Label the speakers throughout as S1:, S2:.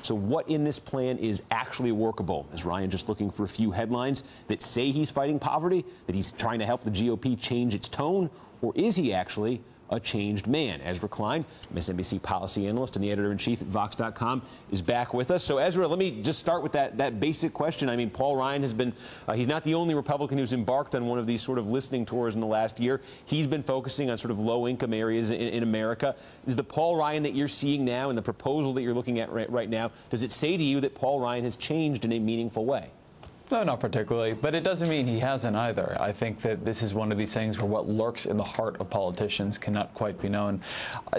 S1: So what in this plan is actually workable? Is Ryan just looking for a few headlines that say he's fighting poverty, that he's trying to help the GOP change its tone, or is he actually a changed man? Ezra Klein, MSNBC policy analyst and the editor-in-chief at Vox.com, is back with us. So, Ezra, let me just start with that basic question. I mean, Paul Ryan has been, he's not the only Republican who's embarked on one of these sort of listening tours in the last year. He's been focusing on sort of low-income areas in America. Is the Paul Ryan that you're seeing now and the proposal that you're looking at right now, does it say to you that Paul Ryan has changed in a meaningful way?
S2: No, not particularly, but it doesn't mean he hasn't either. I think that this is one of these things where what lurks in the heart of politicians cannot quite be known.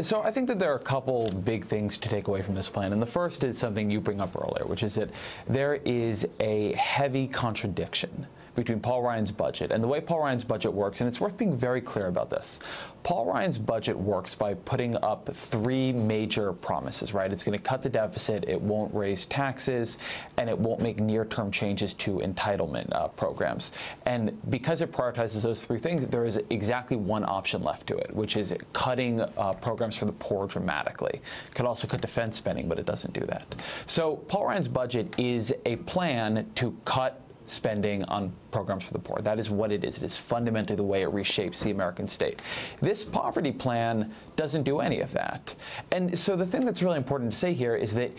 S2: So I think that there are a couple big things to take away from this plan. And the first is something you bring up earlier, which is that there is a heavy contradiction between Paul Ryan's budget and the way Paul Ryan's budget works, and it's worth being very clear about this. Paul Ryan's budget works by putting up three major promises, right? It's going to cut the deficit, it won't raise taxes, and it won't make near-term changes to entitlement programs. And because it prioritizes those three things, there is exactly one option left to it, which is cutting programs for the poor dramatically. It could also cut defense spending, but it doesn't do that. So Paul Ryan's budget is a plan to cut spending on programs for the poor. That is what it is. It is fundamentally the way it reshapes the American state. This poverty plan doesn't do any of that. And so the thing that's really important to say here is that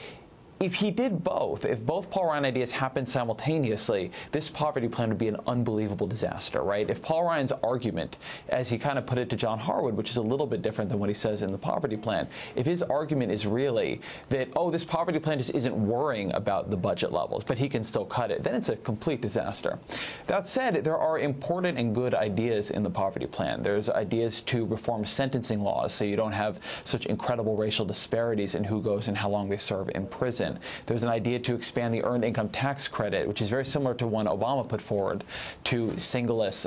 S2: if he did both, if both Paul Ryan ideas happened simultaneously, this poverty plan would be an unbelievable disaster, right? If Paul Ryan's argument, as he kind of put it to John Harwood, which is a little bit different than what he says in the poverty plan, if his argument is really that, oh, this poverty plan just isn't worrying about the budget levels, but he can still cut it, then it's a complete disaster. That said, there are important and good ideas in the poverty plan. There's ideas to reform sentencing laws so you don't have such incredible racial disparities in who goes and how long they serve in prison. There's an idea to expand the earned income tax credit, which is very similar to one Obama put forward to childless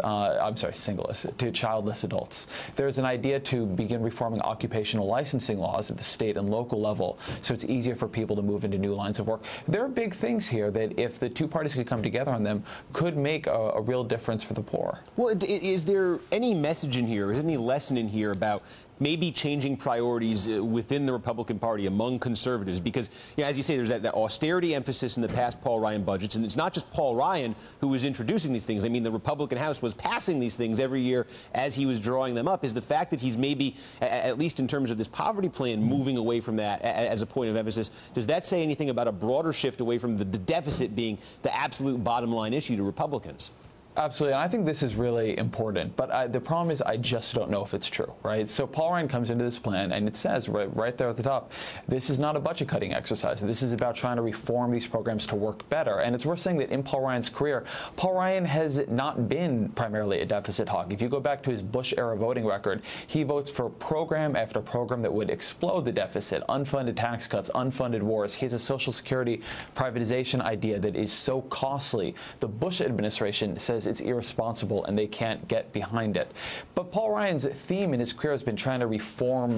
S2: adults. There's an idea to begin reforming occupational licensing laws at the state and local level so it's easier for people to move into new lines of work. There are big things here that, if the two parties could come together on them, could make a real difference for the poor.
S1: Well, is there any message in here, is there any lesson in here about maybe changing priorities within the Republican Party among conservatives? Because, you know, as you say, there's that austerity emphasis in the past Paul Ryan budgets, and it's not just Paul Ryan who was introducing these things. I mean, the Republican House was passing these things every year as he was drawing them up. Is the fact that he's maybe, at least in terms of this poverty plan, moving away from that as a point of emphasis, does that say anything about a broader shift away from the deficit being the absolute bottom line issue to Republicans?
S2: Absolutely, and I think this is really important, but the problem is I just don't know if it's true, right? So Paul Ryan comes into this plan, and it says right there at the top, this is not a budget-cutting exercise. This is about trying to reform these programs to work better, and it's worth saying that in Paul Ryan's career, Paul Ryan has not been primarily a deficit hawk. If you go back to his Bush-era voting record, he votes for program after program that would explode the deficit, unfunded tax cuts, unfunded wars. He has a Social Security privatization idea that is so costly. The Bush administration says it's irresponsible and they can't get behind it. But Paul Ryan's theme in his career has been trying to reform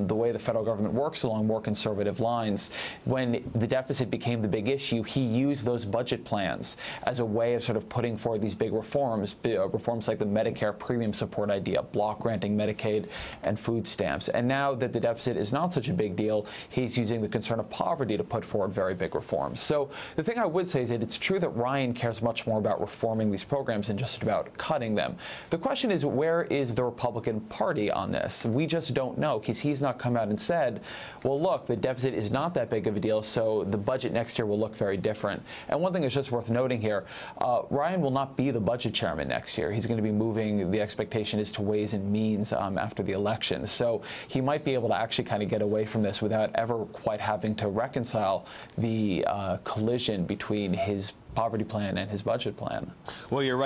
S2: the way the federal government works along more conservative lines. When the deficit became the big issue, he used those budget plans as a way of sort of putting forward these big reforms, reforms like the Medicare premium support idea, block granting Medicaid and food stamps. And now that the deficit is not such a big deal, he's using the concern of poverty to put forward very big reforms. So the thing I would say is that it's true that Ryan cares much more about reforming these programs and just about cutting them. The question is, where is the Republican Party on this? We just don't know, because he's not come out and said, well, look, the deficit is not that big of a deal, so the budget next year will look very different. And one thing that's just worth noting here, Ryan will not be the budget chairman next year. He's going to be moving, the expectation is, to Ways and Means after the election. So he might be able to actually kind of get away from this without ever quite having to reconcile the collision between his poverty plan and his budget plan.
S1: Well, you're right.